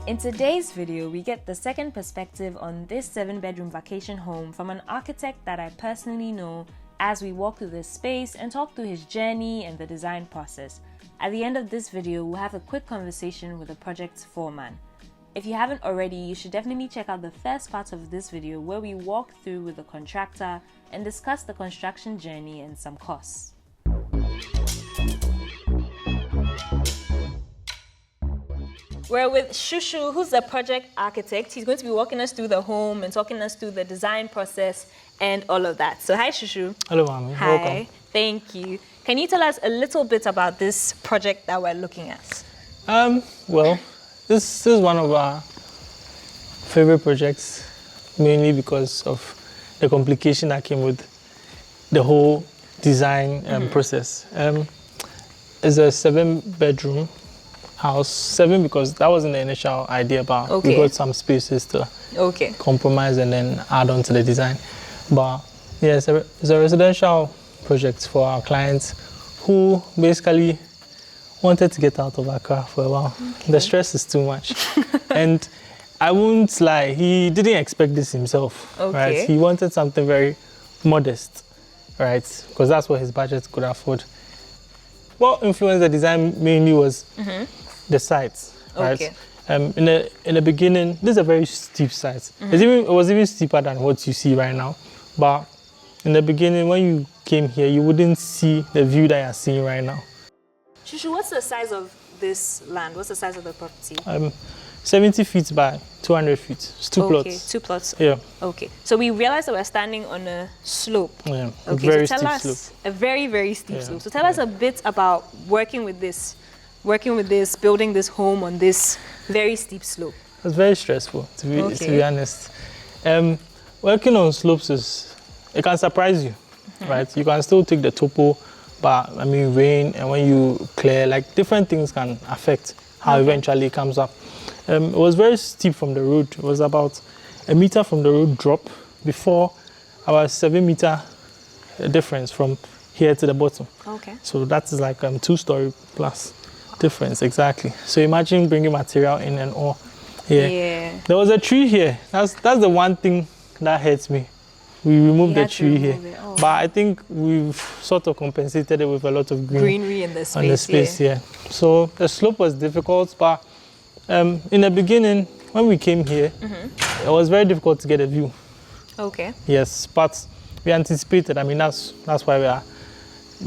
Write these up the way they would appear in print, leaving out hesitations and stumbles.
In today's video, we get the second perspective on this 7-bedroom vacation home from an architect that I personally know as we walk through this space and talk through his journey and the design process. At the end of this video, we'll have a quick conversation with the project's foreman. If you haven't already, you should definitely check out the first part of this video where we walk through with the contractor and discuss the construction journey and some costs. We're with Shushu, who's the project architect. He's going to be walking us through the home and talking us through the design process and all of that. So hi, Shushu. Hello, Mami. Hi. Welcome. Thank you. Can you tell us a little bit about this project that we're looking at? Well, this is one of our favorite projects, mainly because of the complication that came with the whole design process. It's a 7-bedroom house, 7 because that wasn't the initial idea, but we got some spaces to compromise and then add on to the design. But yeah, it's a residential project for our clients who basically wanted to get out of Accra for a while. The stress is too much. And I won't lie, he didn't expect this himself, right? He wanted something very modest, right? Because that's what his budget could afford. What influenced the design mainly was the sites, right? In the beginning, this is a very steep site. It was even steeper than what you see right now. But in the beginning, when you came here, you wouldn't see the view that you're seeing right now. Shushu, what's the size of this land? What's the size of the property? 70 feet by 200 feet. It's 2 plots. Okay, 2 plots. Yeah. Okay. So we realized that we're standing on a slope. Yeah. Okay. Very so tell steep us slope. a very, very steep slope. So tell us a bit about working with this, building this home on this very steep slope. It's very stressful, to be honest. Working on slopes it can surprise you, right? You can still take the topo, but I mean rain, and when you clear, like different things can affect how eventually it comes up. It was very steep from the road. It was about a meter from the road drop before our 7-meter difference from here to the bottom. Okay. So that is like 2-story plus difference, exactly. So imagine bringing material in and all. Yeah. There was a tree here. That's the one thing that hurts me. We removed the tree here. But I think we've sort of compensated it with a lot of greenery in the space. Yeah. So the slope was difficult, but in the beginning, when we came here, it was very difficult to get a view. Okay. Yes, but we anticipated. I mean, that's why we are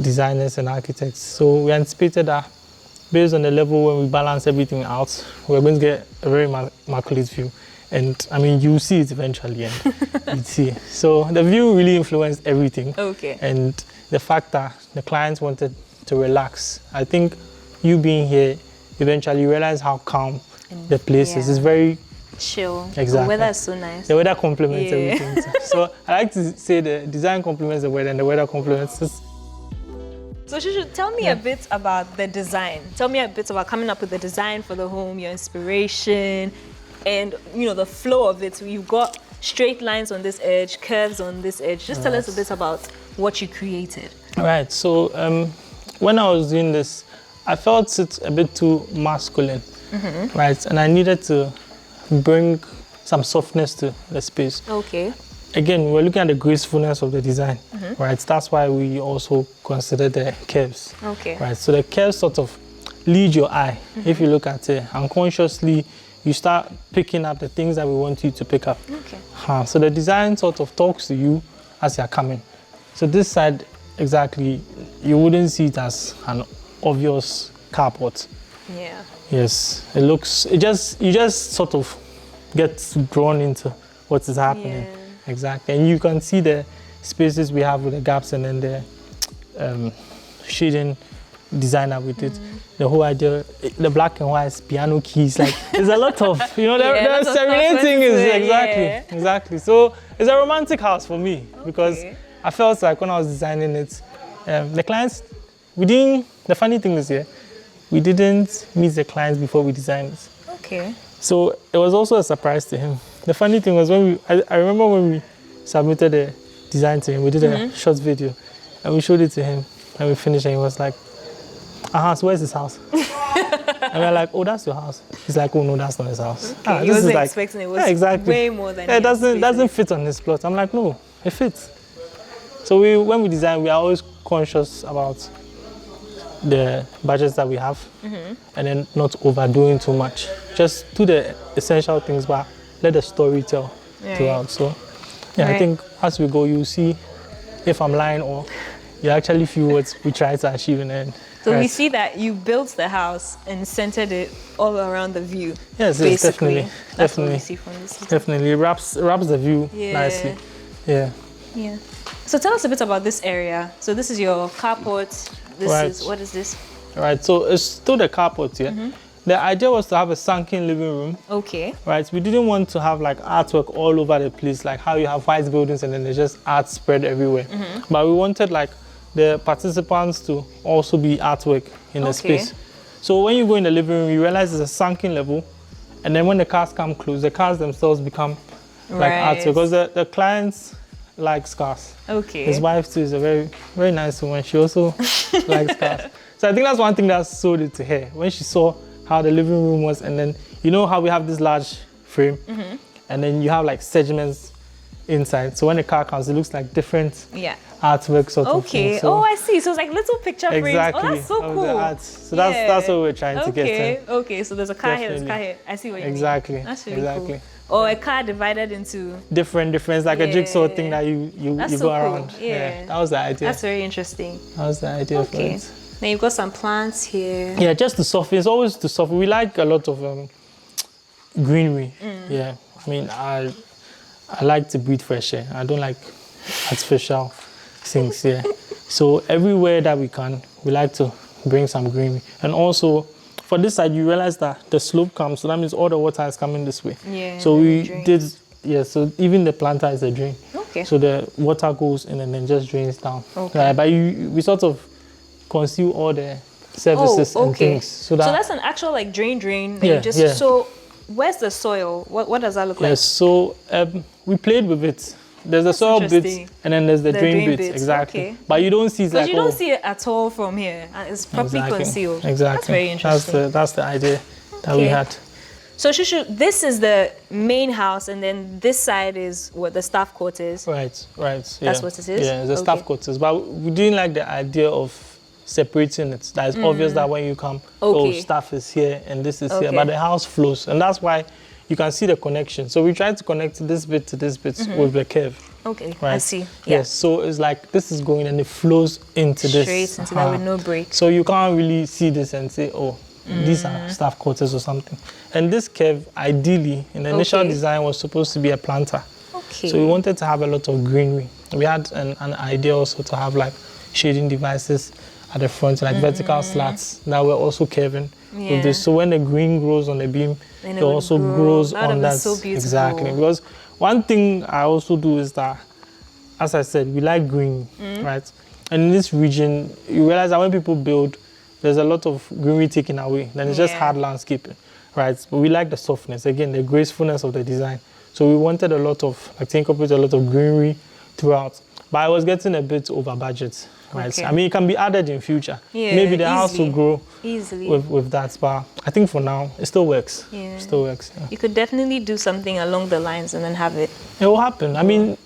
designers and architects. So we anticipated that based on the level when we balance everything out, we're going to get a very immaculate view. And I mean, you see it eventually, and you'd see. So the view really influenced everything. Okay. And the fact that the clients wanted to relax. I think you being here, eventually you realize how calm the place is. It's very chill. Exactly. The weather is so nice. The weather complements everything. So I like to say the design complements the weather, and the weather complements us. So Shushu, tell me a bit about the design. Tell me a bit about coming up with the design for the home, your inspiration, and the flow of it. So you've got straight lines on this edge, curves on this edge. Just tell us a bit about what you created. Right. So when I was doing this, I felt it a bit too masculine, right? And I needed to bring some softness to the space. Okay. Again, we're looking at the gracefulness of the design, right? That's why we also consider the curves. Okay. Right. So the curves sort of lead your eye. If you look at it unconsciously, you start picking up the things that we want you to pick up. Okay. So the design sort of talks to you as you're coming. So this side, exactly, you wouldn't see it as an obvious carport. Yeah. Yes. You just sort of get drawn into what is happening. Yeah. Exactly. And you can see the spaces we have with the gaps and then the shading design that we did. The whole idea, the black and white piano keys, like there's a lot of, the serenading is exactly. So it's a romantic house for me because I felt like when I was designing it, the clients, the funny thing is here, we didn't meet the clients before we designed it. Okay. So it was also a surprise to him. The funny thing was I remember when we submitted the design to him, we did a short video and we showed it to him and we finished and he was like, so where's his house? And we're like, oh, that's your house. He's like, oh no, that's not his house. Okay. He wasn't expecting it was way more than it doesn't fit on his plot. I'm like, no, it fits. So when we design, we are always conscious about the budgets that we have, and then not overdoing too much. Just do the essential things, but let the story tell throughout. So I think as we go, you'll see if I'm lying or you actually feel what we try to achieve in the end. So we see that you built the house and centered it all around the view. Yes, definitely. That's what we see from this. Definitely, it wraps the view nicely. Yeah. So tell us a bit about this area. So this is your carport. What is this? Right, so it's still the carport here. The idea was to have a sunken living room. Okay. Right, we didn't want to have like artwork all over the place, like how you have white buildings and then there's just art spread everywhere. But we wanted like the participants to also be artwork in the space. So when you go in the living room, you realize there's a sunken level, and then when the cars come close, the cars themselves become like artwork, because the clients likes cars. Okay. His wife too is a very, very nice woman. She also likes cars. So I think that's one thing that sold it to her. When she saw how the living room was, and then you know how we have this large frame, and then you have like segments inside. So when the car comes, it looks like different artwork sort of thing. So I see. So it's like little picture frames. Exactly. Oh, that's so cool. So that's what we're trying to get to. Okay, so there's a car here, there's a car here. I see what you mean. Exactly. That's really cool. Or a car divided into different, like a jigsaw thing that you go around. Cool. Yeah, that was the idea. That's very interesting. That was the idea for it. Then you've got some plants here. Yeah, just to soften. It's always to soften. We like a lot of greenery. Yeah, I mean, I like to breathe fresh air. I don't like artificial things here. So everywhere that we can, we like to bring some greenery. And also, for this side, you realize that the slope comes, so that means all the water is coming this way. Yeah. So we did, so even the planter is a drain. Okay. So the water goes in and then just drains down. Okay. But we sort of conceal all the services and things. So that's an actual like drain. So where's the soil? What does that look like? Yes. So we played with it. There's a soil bit and then there's the drain bit. Exactly. Okay. But you don't see it. Because you don't see it at all from here. It's properly concealed. Exactly. That's very interesting. That's the idea that we had. So Shushu, this is the main house, and then this side is what the staff quarters. Right. That's what it is? Yeah, the staff quarters. But we didn't like the idea of separating it. That it's obvious that when you come, staff is here and this is here. But the house flows, and that's why you can see the connection. So we tried to connect this bit to this bit with the curve. Okay, right? I see. Yes, so it's like this is going and it flows into this. Straight into that with no break. So you can't really see this and say, oh, these are staff quarters or something. And this curve, ideally, in the initial design was supposed to be a planter. Okay. So we wanted to have a lot of greenery. We had an idea also to have like shading devices at the front, like vertical slats that were also curving with this. So when the green grows on the beam, it also grows on that. So beautiful. Exactly. Because one thing I also do is that, as I said, we like green, right? And in this region, you realize that when people build, there's a lot of greenery taken away. Then it's just hard landscaping, right? But we like the softness, again, the gracefulness of the design. So we wanted a lot of, like, to incorporate a lot of greenery throughout. But I was getting a bit over budget, right? Okay. I mean, it can be added in future. Yeah, maybe the house will grow with that. But I think for now, it still works. Yeah. It still works. Yeah. You could definitely do something along the lines and then have it. It will happen. I mean,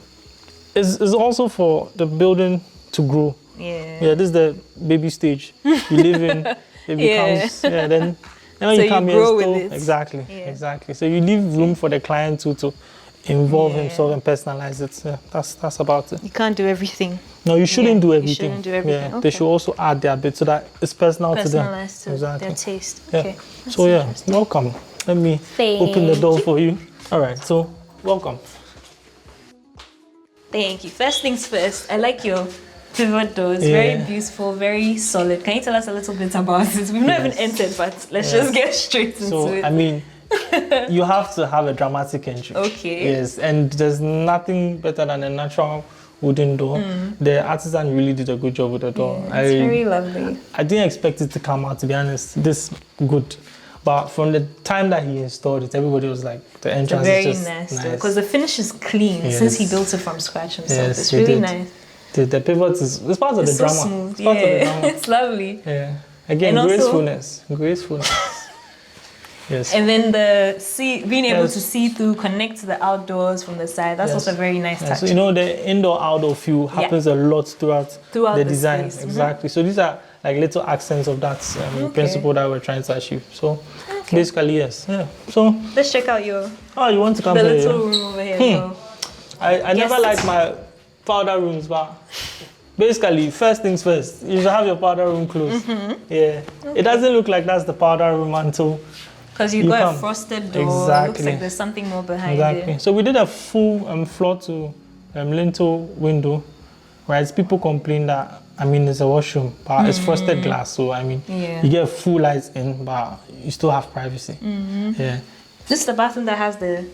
it's also for the building to grow. Yeah. Yeah, this is the baby stage. You live in, it becomes, then when you come grow here, with it. Exactly. So you leave room for the client to involve himself and personalize it. Yeah, that's about it. You can't do everything. No, you shouldn't do everything. You shouldn't do everything. Yeah, they should also add their bit so that it's personal to them. Personalized to their taste. Okay. So welcome. Let me open the door for you. All right, so welcome. Thank you. First things first, I like your pivot doors. Very beautiful, very solid. Can you tell us a little bit about it? We've not even entered, but let's just get straight into it. So, I mean, you have to have a dramatic entry. Okay. Yes, and there's nothing better than a natural wooden door. The artisan really did a good job with the door. It's very lovely. I didn't expect it to come out, to be honest, this good. But from the time that he installed it, everybody was like, the entrance is just nice. Because the finish is clean since he built it from scratch himself. It's really nice. The pivot is part of the drama. Smooth. It's part of the drama. It's lovely. Yeah. Again, And gracefulness. Yes. And then being able to see through, connect to the outdoors from the side. That's also a very nice touch. So, the indoor-outdoor view happens a lot throughout the design. Space. Exactly. So these are like little accents of that principle that we're trying to achieve. So basically, yes. Yeah. So let's check out your. Oh, you want to come the here? little room over here. I never liked my powder rooms, but basically, first things first, you should have your powder room closed. Yeah. It doesn't look like that's the powder room until. Because you got a frosted door. Exactly. It looks like there's something more behind it. So we did a full floor to lintel window, right? People complain that, it's a washroom, but it's frosted glass. So, you get full lights in, but you still have privacy. Yeah. This is the bathroom that has the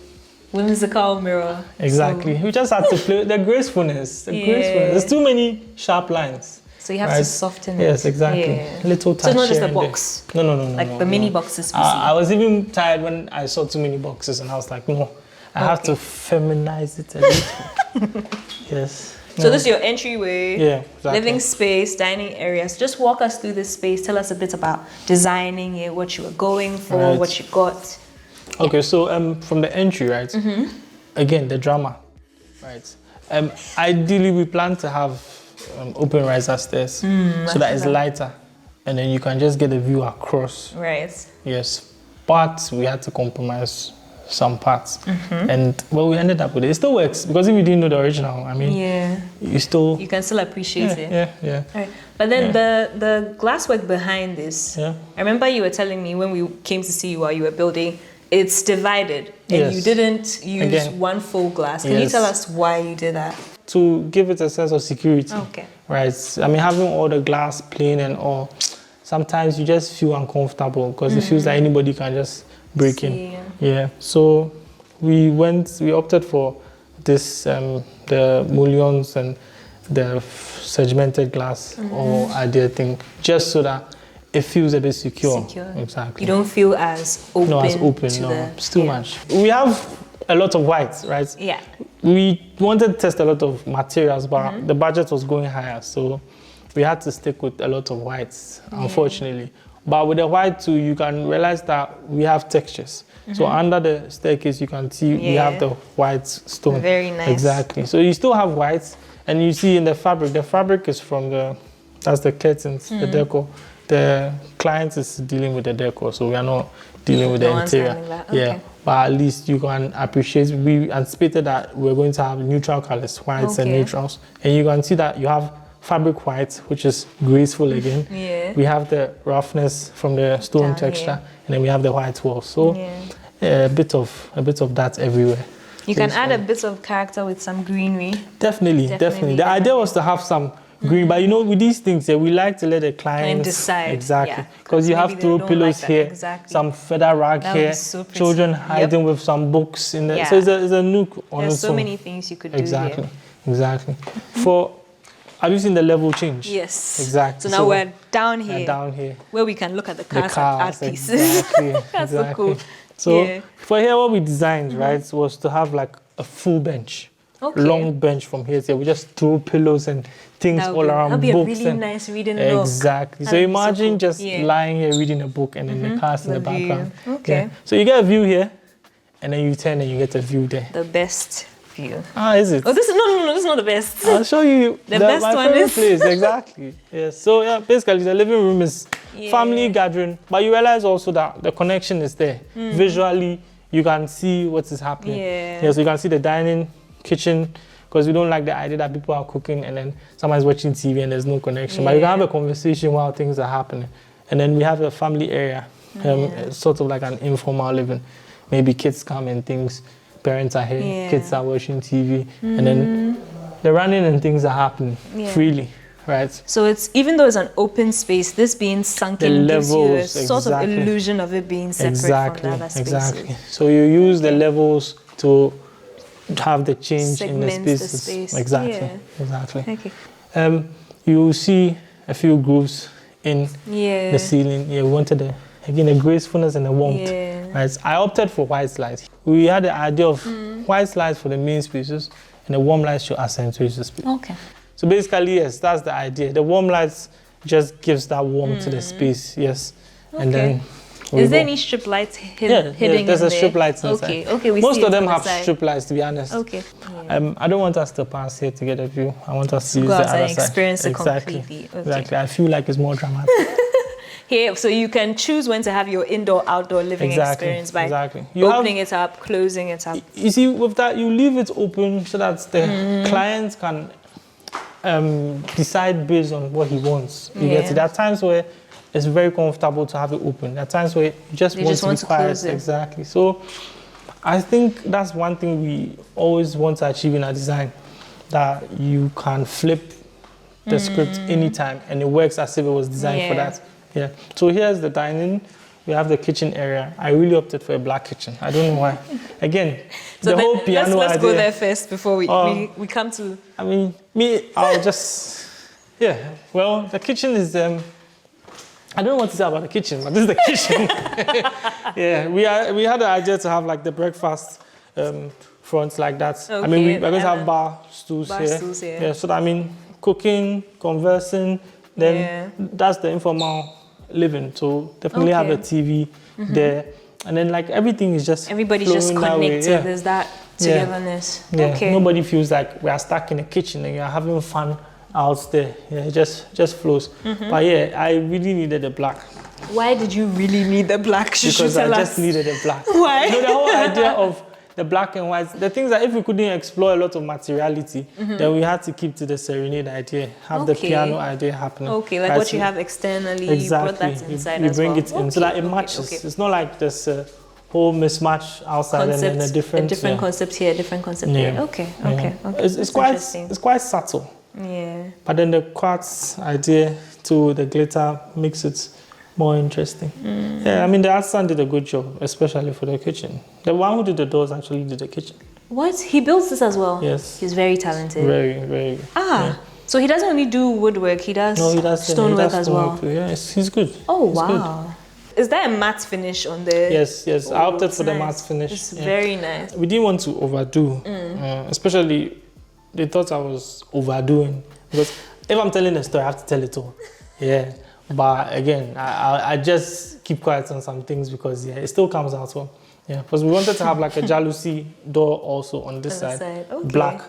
whimsical mirror. Exactly. We just had to play the gracefulness. There's too many sharp lines. So you have to soften it. Yes, exactly. Yeah. Little touch. So it's not just a box. No. Like the mini boxes we see. I was even tired when I saw too many boxes, and I was like, no, I have to feminize it a little. Yes. So this is your entryway. Yeah, exactly. Living space, dining areas. Just walk us through this space. Tell us a bit about designing it, what you were going for, what you got. Okay, so from the entry, right? Again, the drama, right? Ideally, we plan to have open riser stairs so that it's lighter, and then you can just get a view across. Right. Yes, but we had to compromise some parts, and we ended up with it. It still works because if you didn't know the original, you can still appreciate it. Yeah. Right. But then the glasswork behind this. Yeah. I remember you were telling me when we came to see you while you were building. It's divided, and you didn't use one full glass. Can you tell us why you did that? To give it a sense of security. Okay. Right. Having all the glass plain and all, sometimes you just feel uncomfortable because it feels like anybody can just break in. Yeah. So we opted for this, the mullions and the segmented glass or idea thing, just so that it feels a bit secure. Exactly. You don't feel as open. No, it's too much. We have a lot of whites, right? Yeah. We wanted to test a lot of materials, but the budget was going higher, so we had to stick with a lot of whites, unfortunately. But with the white too, you can realize that we have textures. So under the staircase, you can see we have the white stone. Very nice. Exactly. So you still have whites, and you see in the fabric is from that's the curtains, the decor. The client is dealing with the decor, so we are not dealing with the interior. Yeah, but at least you can appreciate. We anticipated that we're going to have neutral colors, whites and neutrals, and you can see that you have fabric white, which is graceful again. Yeah. We have the roughness from the stone texture, and then we have the white walls. So a bit of that everywhere. You can add a bit of character with some greenery. Definitely. The idea was to have some green, but with these things, we like to let the clients decide. Exactly, because you have throw pillows here, some feather rag here, children hiding with some books in there. So it's a nook on its own. There's so many things you could do here. Exactly. Have you seen the level change? Yes. Exactly. So now we're down here, where we can look at the cars and art pieces. Exactly. That's so cool. So for here, what we designed, right, was to have like a full bench. Long bench from here to here. We just throw pillows and things all around. That'll be books a really nice reading nook. Exactly. So imagine just lying here reading a book and then the cars in the background. Okay. Yeah. So you get a view here, and then you turn and you get a view there. The best view. Is it? Oh, this is not the best. I'll show you. The best my one is place. Exactly. Yeah. So basically the living room is family gathering, but you realize also that the connection is there. Visually, you can see what is happening. Yeah. So you can see the dining, kitchen, because we don't like the idea that people are cooking and then someone's watching TV and there's no connection. But you can have a conversation while things are happening. And then we have a family area, sort of like an informal living. Maybe kids come and things, parents are here, kids are watching TV, and then they're running and things are happening freely, right? So it's, even though it's an open space, this being sunken gives you a sort of illusion of it being separate from the other spaces. Exactly. So you use the levels to have the change in the spaces. The space. Exactly. Okay. You see a few grooves in the ceiling. We wanted a gracefulness and a warmth. Right. I opted for white slides. We had the idea of white slides for the main spaces and the warm lights to accentuate the space. Okay. So basically, yes, that's the idea. The warm lights just gives that warmth to the space. Yes, and then. Is there any strip lights hidden? Yeah, there's a strip lights inside. Okay. Most of them have strip lights, to be honest. Okay. I don't want us to pass here to get a view. I want us to use go the outside other and side. Experience it Exactly. completely. Okay. Exactly. I feel like it's more dramatic. Here, so you can choose when to have your indoor-outdoor living experience by opening it up, closing it up. You see, with that, you leave it open so that the client can decide based on what he wants. There are times where it's very comfortable to have it open. There are times where you just want to be quiet. Exactly. So I think that's one thing we always want to achieve in our design, that you can flip the script anytime and it works as if it was designed for that. Yeah. So here's the dining. We have the kitchen area. I really opted for a black kitchen. I don't know why. Again, so the whole piano let's idea. Go there first before we come to... I mean, I'll just... Yeah. Well, the kitchen is... I don't know what to say about the kitchen, but this is the kitchen. Yeah, we had the idea to have like the breakfast fronts like that. Okay. I mean, we're going to have bar stools here. Yeah, so that, I mean, cooking, conversing, then that's the informal living. So definitely have a TV there. And then like everything is just everybody's just connected. There's that togetherness. Yeah. Okay. Nobody feels like we are stuck in the kitchen and you're having fun out there. Yeah, it just flows. But yeah, I really needed the black. Why did you really need the black? Because I just needed the black. Why? You know, the whole idea of the black and white, the things that if we couldn't explore a lot of materiality, then we had to keep to the serenade idea, have the piano idea happening. Okay, like what you have externally, you brought that inside you bring it in so that it matches. It's not like this whole mismatch outside and then a different concept here, different concept there. Okay. It's quite subtle. Yeah. But then the quartz idea to the glitter makes it more interesting. Yeah, I mean, the artisan did a good job, especially for the kitchen. The one who did the doors actually did the kitchen. What? He builds this as well? Yes. He's very talented. Very, very good. So he doesn't only do woodwork, he does stonework as well? Yes, he's good. Oh, wow. Is there a matte finish on the... Yes. I opted for the matte finish. It's very nice. We didn't want to overdo, especially they thought I was overdoing. Because if I'm telling a story, I have to tell it all. Yeah. But again, I just keep quiet on some things because it still comes out well. Yeah, because we wanted to have like a jalousie door also on this side. Okay. Black,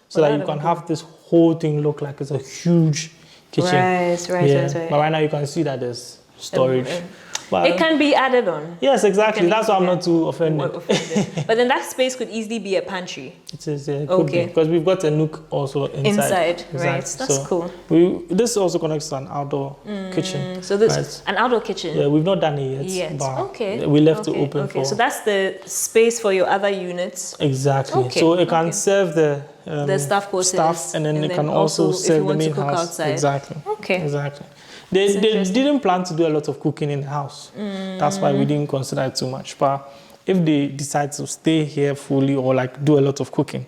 so that you can have this whole thing look like it's a huge kitchen. Right. But right now you can see that there's storage. But it can be added on. Yes, exactly. That's why I'm not too offended. But then that space could easily be a pantry. It is, yeah. It could be, because we've got a nook also inside. Right. That's cool. This also connects to an outdoor kitchen. So this an outdoor kitchen. Yeah, we've not done it yet. But we left it open for. So that's the space for your other units. Exactly. So it can serve the staff quarters, and then it can also serve the main house. Outside. Exactly. Okay. Exactly. They didn't plan to do a lot of cooking in the house. That's why we didn't consider it too much. But if they decide to stay here fully or like do a lot of cooking,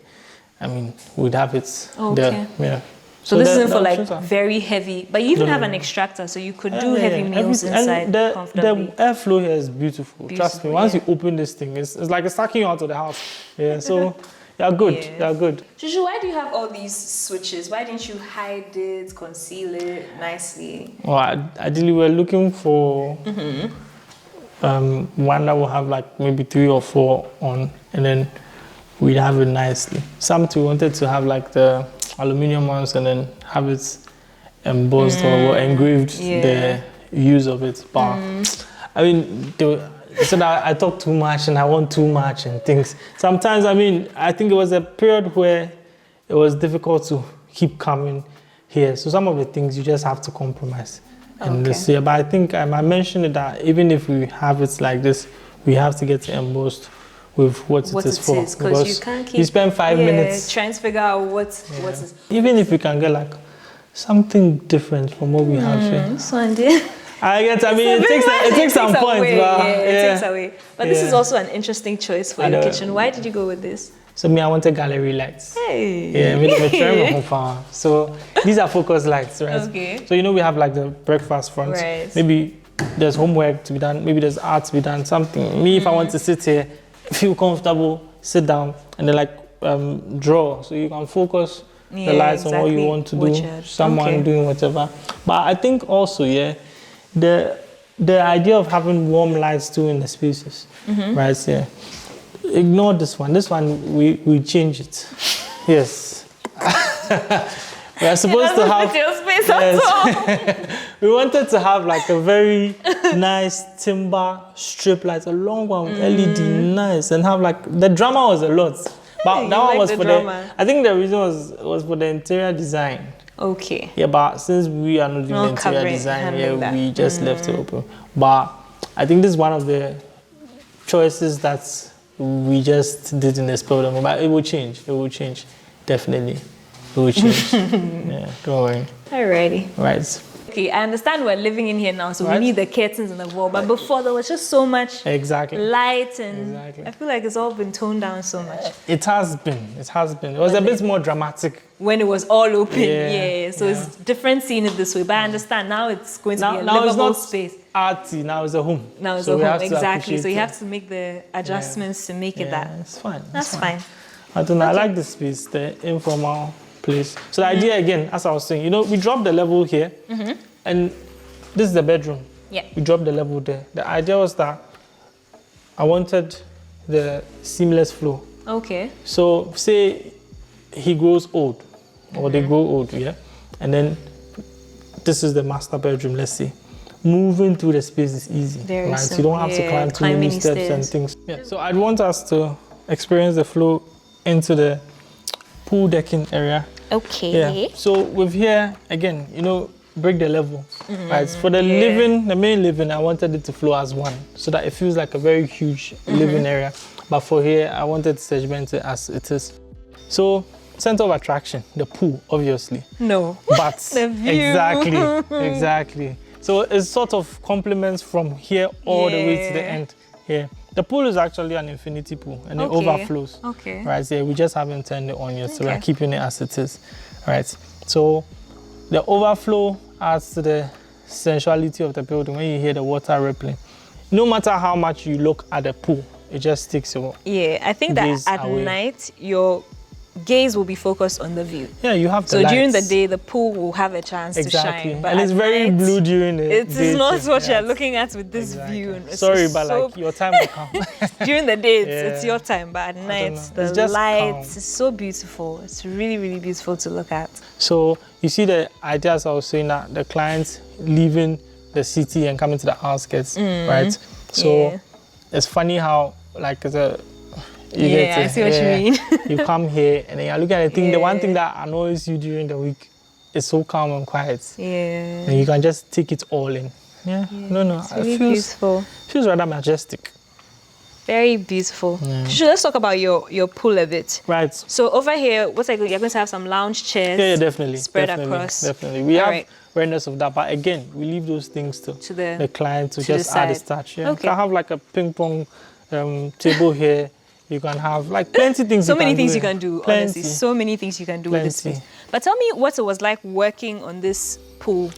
I mean, we'd have it there. Yeah. So this isn't for like very heavy, but you even have an extractor, so you could do heavy meals inside comfortably. The airflow here is beautiful. Trust me. Once you open this thing, it's like it's sucking you out of the house. Yeah. So. They're good. They're good. Shushu, why do you have all these switches? Why didn't you hide it, conceal it nicely? Well, ideally we're looking for one that will have like maybe 3 or 4 on, and then we'd have it nicely. Some we wanted to have like the aluminium ones and then have it embossed or engraved the use of it. But I mean, so that I talk too much and I want too much and things. Sometimes, I mean, I think it was a period where it was difficult to keep coming here. So some of the things you just have to compromise. And this year, but I think I mentioned that even if we have it like this, we have to get it embossed with what it is for. Because you can't keep... You spend 5 minutes trying to figure out what is... Even if we can get like something different from what we have here. So indeed. It takes some points, but it takes away. But this is also an interesting choice for your kitchen. Why did you go with this? So I wanted gallery lights. Hey. Yeah, so these are focus lights, right? Okay. So we have like the breakfast front. Right. Maybe there's homework to be done. Maybe there's art to be done. Something. Me, if I want to sit here, feel comfortable, sit down, and then like draw. So you can focus the lights on what you want to do, someone doing whatever. But I think also, the idea of having warm lights too in the spaces, right? Yeah. Ignore this one. This one, we change it. Yes. We are supposed to have your space at all. We wanted to have like a very nice timber strip light, a long one with LED, nice, and have like the drama was a lot. But that one was for the. I think the reason was for the interior design. Okay. Yeah, but since we are not doing interior design, we just left it open. But I think this is one of the choices that we just did in the spur of the moment. But it will change. It will change, definitely. It will change. Yeah, don't worry. Alrighty. Right. Okay, I understand we're living in here now, so we need the curtains on the wall. But before, there was just so much light, and I feel like it's all been toned down so much. It has been. It was a bit more dramatic when it was all open. Yeah. So it's different seeing it this way. But I understand now it's going to be a livable space. Arty, now it's a home. Now it's a home, exactly. So you have to make the adjustments to make it that. It's fine. That's fine. I don't know. I like the space, the informal place. So the idea again, as I was saying, we dropped the level here, and this is the bedroom. Yeah. We dropped the level there. The idea was that I wanted the seamless flow. Okay. So say he grows old, or they grow old, and then this is the master bedroom, let's say. Moving through the space is easy, very right? simple. So you don't have to climb too many steps and things. Yeah. So I'd want us to experience the flow into the pool decking area. Okay. Yeah. So with here again, break the level, right? For the the main living, I wanted it to flow as one, so that it feels like a very huge living area. But for here, I wanted to segment it as it is. So center of attraction, the pool, obviously. No. But the view. Exactly. So it sort of complements from here all the way to the end here. The pool is actually an infinity pool, and it overflows. Okay. Right, so we just haven't turned it on yet, so we're keeping it as it is. Right, so the overflow adds to the sensuality of the building when you hear the water rippling. No matter how much you look at the pool, it just takes your I think that at night, your gaze will be focused on the view. Yeah, you have to. So during the day, the pool will have a chance to shine. But and it's very blue during the day. It is not what you're looking at with this view. Sorry, but your time will come. During the day, it's your time, but at night, the lights is so beautiful. It's really, really beautiful to look at. So you see the ideas I was saying, that the clients leaving the city and coming to the outskirts, right? So it's funny how I see what you mean. You come here and then you look at the thing. The one thing that annoys you during the week is so calm and quiet. Yeah. And you can just take it all in. Yeah. No. It's really beautiful. Feels rather majestic. Very beautiful. Yeah. Let's talk about your pool a bit. Right. So over here, you're going to have some lounge chairs. Yeah, definitely. Spread across. Definitely. We have awareness of that, but again, we leave those things to the client to just add a touch. Yeah. Okay. You can have like a ping pong table here. You can have plenty of things. So many things you can do, honestly. So many things you can do with this space. But tell me what it was like working on this pool.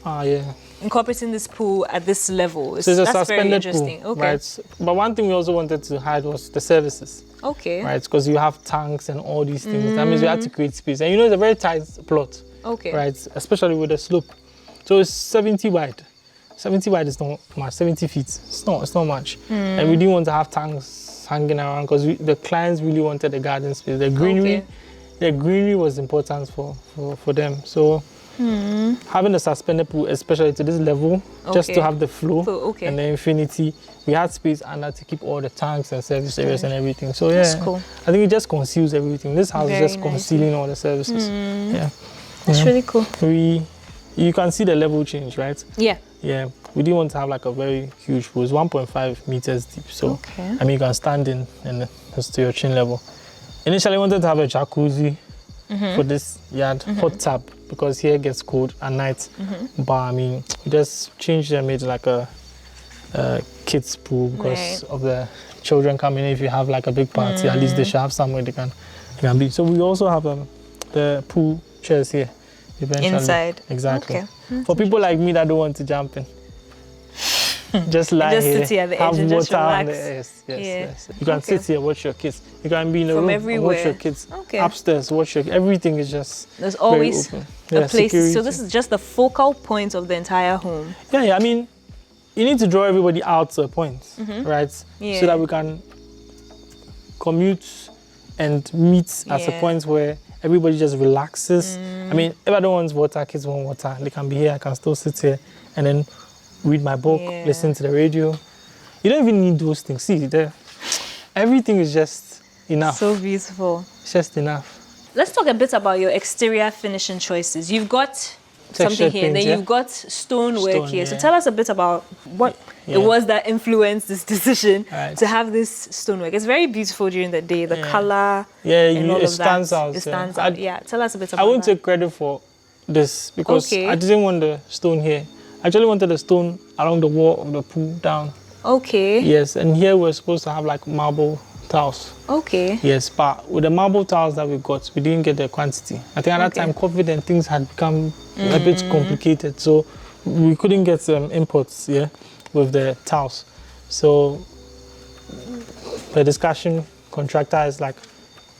Incorporating this pool at this level. So it's a suspended pool, right? But one thing we also wanted to hide was the services. Okay. Right, because you have tanks and all these things. That means you have to create space. And it's a very tight plot. Okay. Right, especially with the slope. So it's 70 wide. 70 wide is not much. 70 feet. It's not much. And we didn't want to have tanks hanging around because the clients really wanted the garden space. The greenery was important for them. So having a suspended pool, especially to this level, just to have the flow and the infinity, we had space under to keep all the tanks and service areas and everything. So that's cool. I think it just conceals everything. This house is just concealing all the services. That's really cool. You can see the level change, right? Yeah. We didn't want to have a very huge pool. It's 1.5 meters deep. So, you can stand in and it's to your chin level. Initially, I wanted to have a jacuzzi for this yard, hot tub, because here it gets cold at night. But, we just changed and made a kids pool because of the children coming in. If you have a big party, at least they should have somewhere they can be. So, we also have the pool chairs here. Eventually. Inside. Exactly. For people like me that don't want to jump in. just lie just here, sit here at the have edge and just water on relax. the yes. You can sit here, watch your kids. You can be in a From room everywhere. and watch your kids. Upstairs, watch your everything is just there's always very open. a place. Security. So this is just the focal point of the entire home. Yeah. I mean, you need to draw everybody out to a point, right? Yeah. So that we can commute and meet at a point where everybody just relaxes. I mean, if I don't want water, kids want water. They can be here. I can still sit here and then read my book, listen to the radio. You don't even need those things. See, everything is just enough. So beautiful. It's just enough. Let's talk a bit about your exterior finishing choices. You've got something here, paint, then you've got stonework here. So tell us a bit about what it was that influenced this decision to have this stonework. It's very beautiful during the day, the color, and all it of stands that. out. It stands out. Tell us a bit about I won't that. take credit for this because I didn't want the stone here. I actually wanted the stone along the wall of the pool down. Okay. Yes, and here we're supposed to have like marble tiles. Okay. Yes, but with the marble tiles that we got, we didn't get the quantity. I think at that time, COVID and things had become a bit complicated, so we couldn't get some imports with the tiles. So the discussion, contractor is like,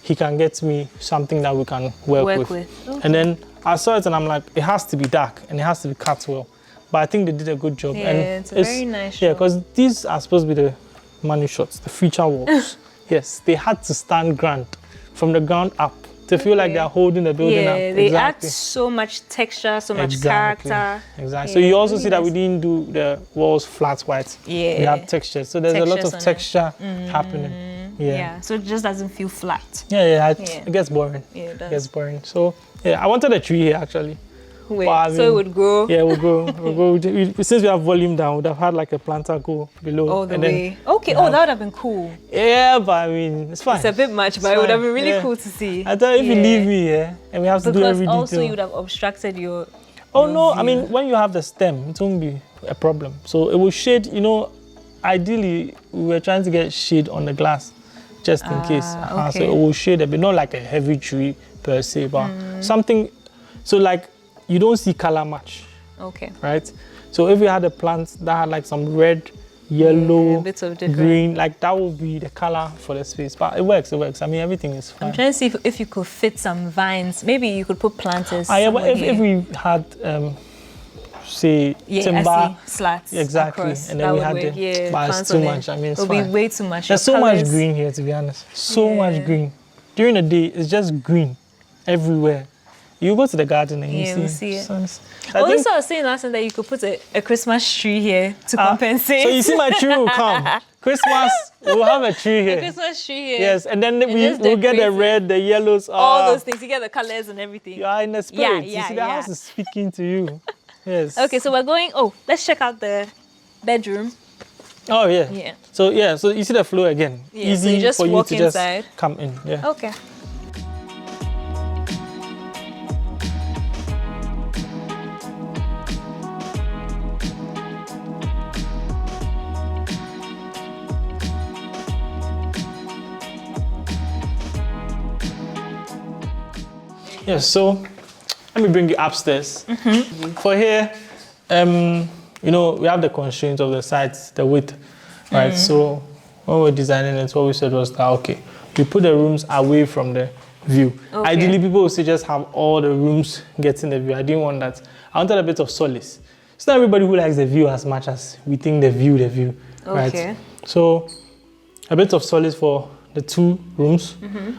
he can get me something that we can work with. Okay. And then I saw it and I'm like, it has to be dark and it has to be cut well. But I think they did a good job. Yeah, and it's a very nice Yeah, because these are supposed to be the money shots, the feature walls. Yes, they had to stand grand from the ground up to feel like they're holding the building up. Yeah, they add so much texture, so much character. Exactly. So you also see that we didn't do the walls flat white. Yeah. We have texture. So there's a lot of texture happening. Yeah. So it just doesn't feel flat. It gets boring. Yeah, it does. It gets boring. So I wanted a tree here actually. Wait, so it would grow? Yeah, it would grow. Since we have volume down, we would have had like a planter go below. All the way. Okay, that would have been cool. Yeah, but I mean, it's fine. It's a bit much, but it would have been really cool to see. I thought if you leave me here and we have to do every detail. Because also you would have obstructed your no, view. I mean, when you have the stem, it won't be a problem. So it will shade, ideally we were trying to get shade on the glass just in case. So it will shade a bit, not like a heavy tree per se, but something, so like, you don't see color much. Okay. Right? So if you had a plant that had like some red, yellow, bits of green, like that would be the color for the space. But it works. I mean, everything is fine. I'm trying to see if you could fit some vines. Maybe you could put planters. But if we had, say, timber slats. Exactly. Across, and then we had but it's too much. I mean, it's fine. It'll be way too much. There's so much green here, to be honest. So much green. During the day, it's just green everywhere. You go to the garden and you see it. Also, I was saying last time that you could put a Christmas tree here to compensate. So you see my tree will come. Christmas, we'll have a tree here. A Christmas tree here. Yes, and then we'll get the red, the yellows. All those things. You get the colors and everything. You are in the spirit. You see, the house is speaking to you. Yes. Okay, so we're going, let's check out the bedroom. Oh, yeah. So you see the floor again. Yeah, easy so you just for you walk to inside. just come in. Yeah. Okay. Yes, so let me bring you upstairs. For here, we have the constraints of the sides, the width, right? So when we're designing it, what we said was that, we put the rooms away from the view. Ideally, people would say just have all the rooms getting the view. I didn't want that. I wanted a bit of solace. It's not everybody who likes the view as much as we think the view, right? So a bit of solace for the two rooms,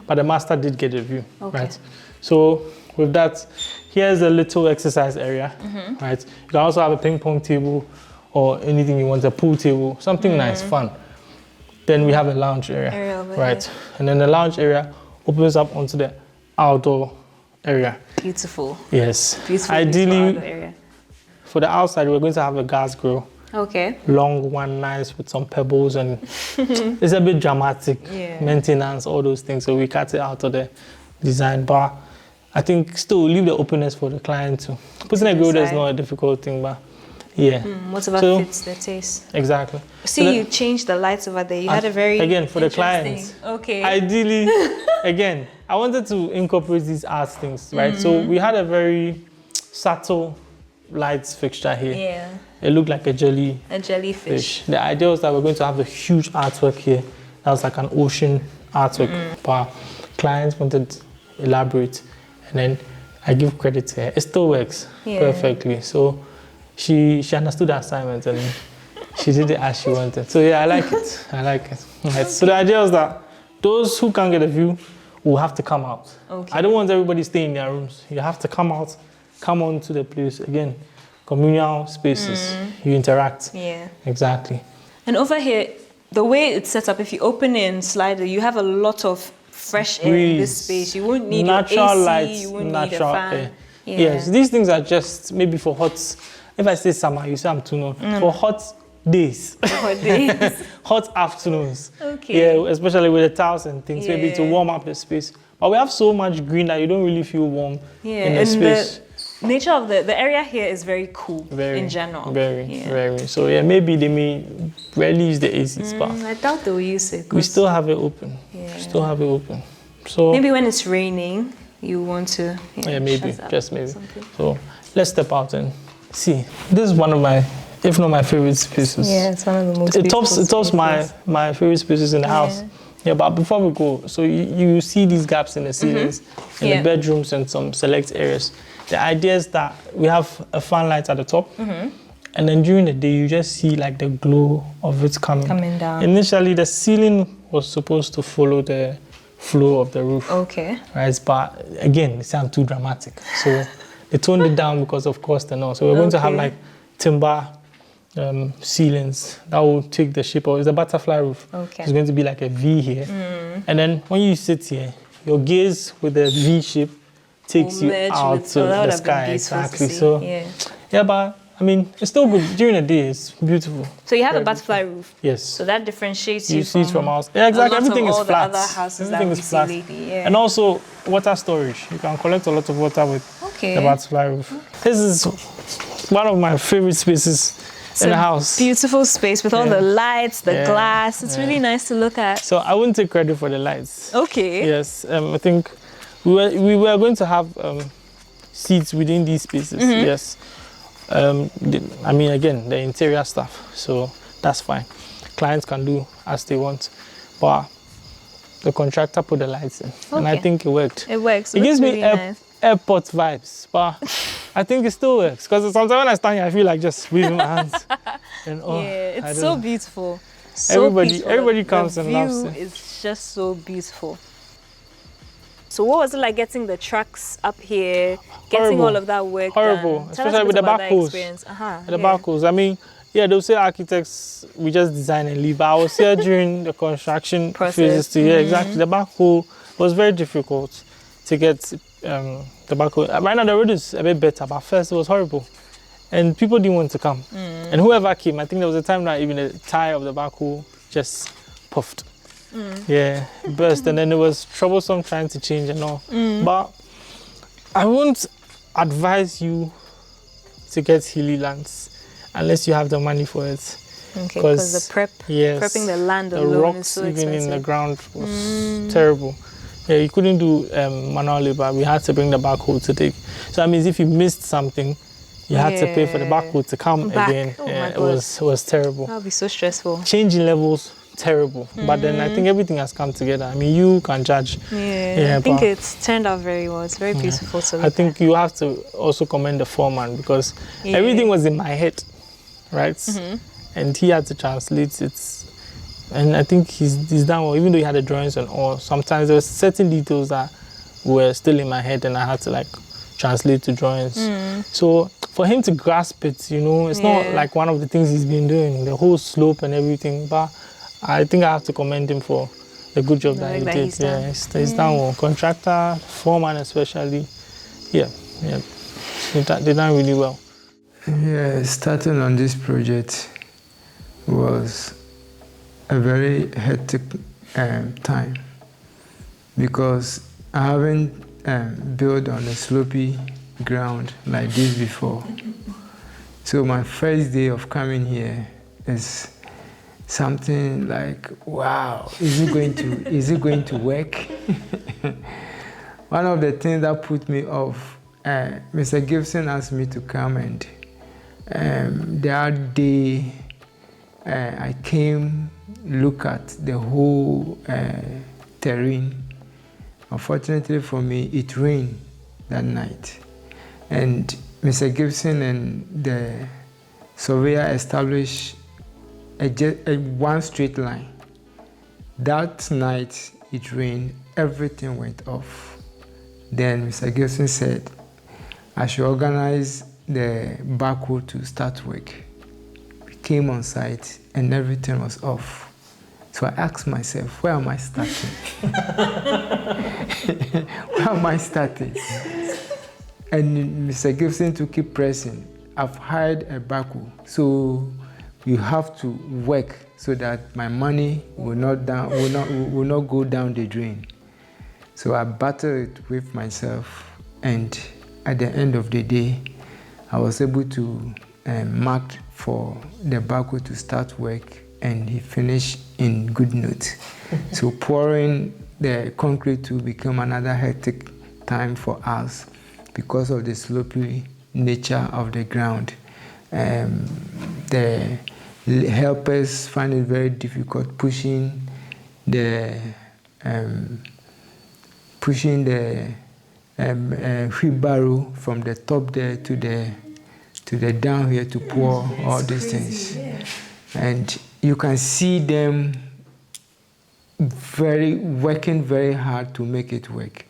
but the master did get a view, right? So with that, here's a little exercise area, right? You can also have a ping pong table or anything you want, a pool table, something nice, fun. Then we have a lounge area, right? And then the lounge area opens up onto the outdoor area. Beautiful. Yes. Beautiful. Ideally, beautiful area. For the outside, we're going to have a gas grill. Okay. Long one, nice with some pebbles, and it's a bit dramatic, maintenance, all those things. So we cut it out of the design, but I think still leave the openness for the client to. Putting a grill is not a difficult thing, but whatever fits their taste. Exactly. See, you changed the lights over there. You had a very again for the clients. Okay. Ideally, again, I wanted to incorporate these art things, right? So we had a very subtle lights fixture here. Yeah. It looked like a jellyfish. The idea was that we're going to have the huge artwork here. That was like an ocean artwork. But clients wanted to elaborate, and then I give credit to her. It still works perfectly. So she understood the assignment and she did it as she wanted. So yeah, I like it. I like it. Right. So the idea was that those who can't get a view will have to come out. Okay. I don't want everybody staying in their rooms. You have to come out, come on to the place. Again, communal spaces. You interact. Yeah. Exactly. And over here, the way it's set up, if you open it and slide it, you have a lot of fresh air in this space. You won't need natural AC, lights, you won't natural need a fan. Air. Yeah. Yes, these things are just maybe for hot. If I say summer, you say I'm too known. For hot days. Hot afternoons. Okay. Yeah, especially with the tiles and things, maybe to warm up the space. But we have so much green that you don't really feel warm in the space. The nature of the area here is very cool in general. Very. So yeah, maybe they may rarely use the ACs, but I doubt they will use it. We still have it open. Yeah. We still have it open. So maybe when it's raining, you want to maybe, just maybe. So let's step out and see. This is one of my, if not my favorite spaces. Yeah, it's one of the most beautiful spaces. It tops my favorite spaces in the house. Yeah, but before we go, so you see these gaps in the ceilings, in the bedrooms and some select areas. The idea is that we have a fan light at the top, and then during the day you just see like the glow of it coming down. Initially, the ceiling was supposed to follow the flow of the roof. Okay. Right, but again, it sounds too dramatic, so they toned it down because of cost and all. So we're going to have like timber ceilings that will take the shape of it's a butterfly roof. Okay. It's going to be like a V here, and then when you sit here, your gaze with the V shape takes you out to the sky. Exactly. So yeah, but I mean, it's still good during the day. It's beautiful. So you have a butterfly roof. Yes. So that differents you see it from house. Yeah, exactly. Everything is flat. The other houses everything is flat. Lately, and also water storage. You can collect a lot of water with the butterfly roof. This is one of my favorite spaces in the house. Beautiful space with all the lights, the glass. It's really nice to look at. So I wouldn't take credit for the lights. Okay. Yes. I think we were going to have seats within these spaces. Yes. I mean, again, the interior stuff, so that's fine. Clients can do as they want, but the contractor put the lights in, and I think it worked. It works. It gives me airport vibes, but I think it still works, because sometimes when I stand here, I feel like just waving my hands. And, it's so beautiful. Everybody comes and loves it. It's just so beautiful. So what was it like getting the trucks up here, getting all of that work Horrible, done? Especially with the backhoes. The backhoes. I mean, they'll say architects, we just design and leave. But I was here during the construction phases. Exactly. The backhoe was very difficult to get the backhoe. Right now the road is a bit better, but first it was horrible. And people didn't want to come. And whoever came, I think there was a time that even the tire of the backhoe just puffed. Yeah, burst, and then it was troublesome trying to change and all. But I won't advise you to get hilly lands unless you have the money for it. Okay, because the prepping the land alone, the rocks is so even expensive. In the ground was terrible. Yeah, you couldn't do manual labor. We had to bring the backhoe to dig. So that means if you missed something, you had to pay for the backhoe to come again. It was terrible. That would be so stressful. Changing levels. Terrible, but then I think everything has come together. I mean, you can judge. I think it's turned out very well. It's very beautiful to look I think you have to also commend the foreman, because everything was in my head, right? And he had to translate it, and I think he's done well. Even though he had the drawings and all, sometimes there were certain details that were still in my head, and I had to like translate to drawings. So for him to grasp it, it's not like one of the things he's been doing, the whole slope and everything, but I think I have to commend him for the good job that he did. He's done well. Contractor, foreman especially. They done really well. Yeah, starting on this project was a very hectic time, because I haven't built on a slopey ground like this before. So my first day of coming here is something like, wow, is it going to work? One of the things that put me off, Mr. Gibson asked me to come and the other day, I came look at the whole terrain. Unfortunately for me, it rained that night. And Mr. Gibson and the surveyor established a one straight line. That night it rained, everything went off. Then Mr. Gibson said, I should organize the backhoe to start work. We came on site and everything was off. So I asked myself, where am I starting? Where am I starting? And Mr. Gibson to keep pressing. I've hired a backhoe, so you have to work so that my money will not go down the drain. So I battled with myself, and at the end of the day, I was able to mark for the backhoe to start work, and he finished in good note. So pouring the concrete to become another hectic time for us because of the slopey nature of the ground. The helpers find it very difficult pushing the wheelbarrow from the top there to the down here to pour all these things. Yeah. And you can see them working very hard to make it work,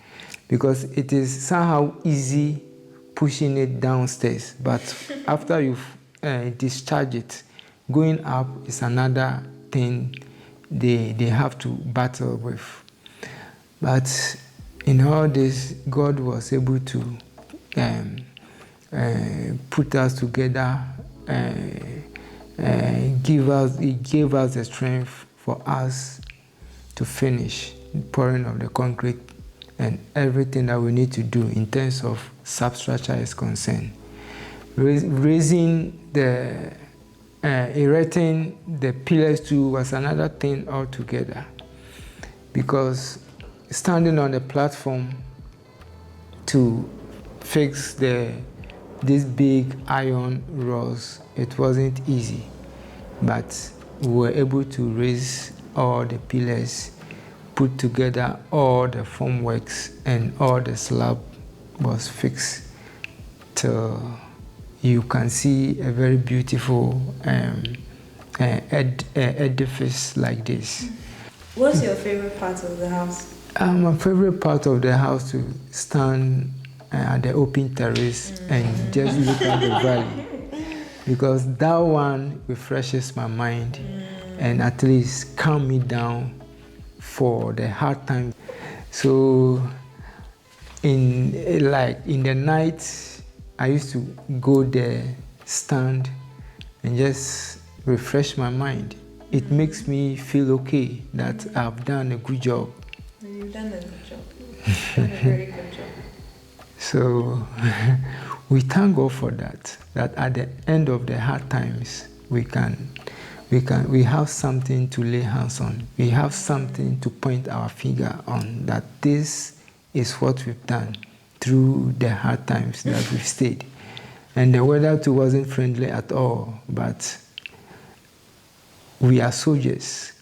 because it is somehow easy pushing it downstairs, but after you've discharged it, going up is another thing they have to battle with. But in all this, God was able to put us together, He gave us the strength for us to finish pouring of the concrete and everything that we need to do in terms of substructure is concerned. Raising the, erecting the pillars too was another thing altogether, because standing on the platform to fix these big iron rods, it wasn't easy, but we were able to raise all the pillars, put together all the formworks, and all the slab was fixed till you can see a very beautiful edifice like this. What's your favorite part of the house? My favorite part of the house to stand at the open terrace and just look at the valley, because that one refreshes my mind and at least calm me down for the hard time. So in the night, I used to go there, stand, and just refresh my mind. It makes me feel okay that I've done a good job. You've done a good job. You've done a very good job. So we thank God for that at the end of the hard times, we have something to lay hands on. We have something to point our finger on, that this is what we've done through the hard times that we've stayed. And the weather too wasn't friendly at all, but we are soldiers.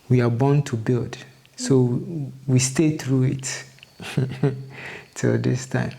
We are born to build. So we stay through it till this time.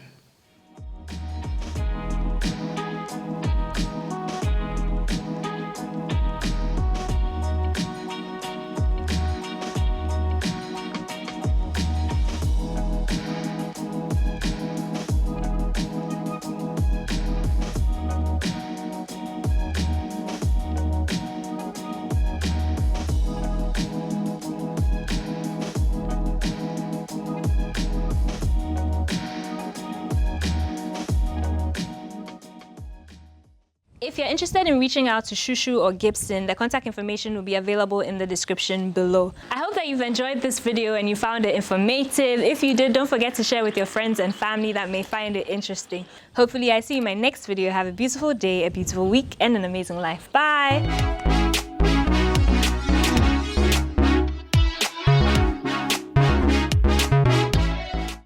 If you're interested in reaching out to Shushu or Gibson, the contact information will be available in the description below. I hope that you've enjoyed this video and you found it informative. If you did, don't forget to share with your friends and family that may find it interesting. Hopefully I see you in my next video. Have a beautiful day, a beautiful week, and an amazing life. Bye!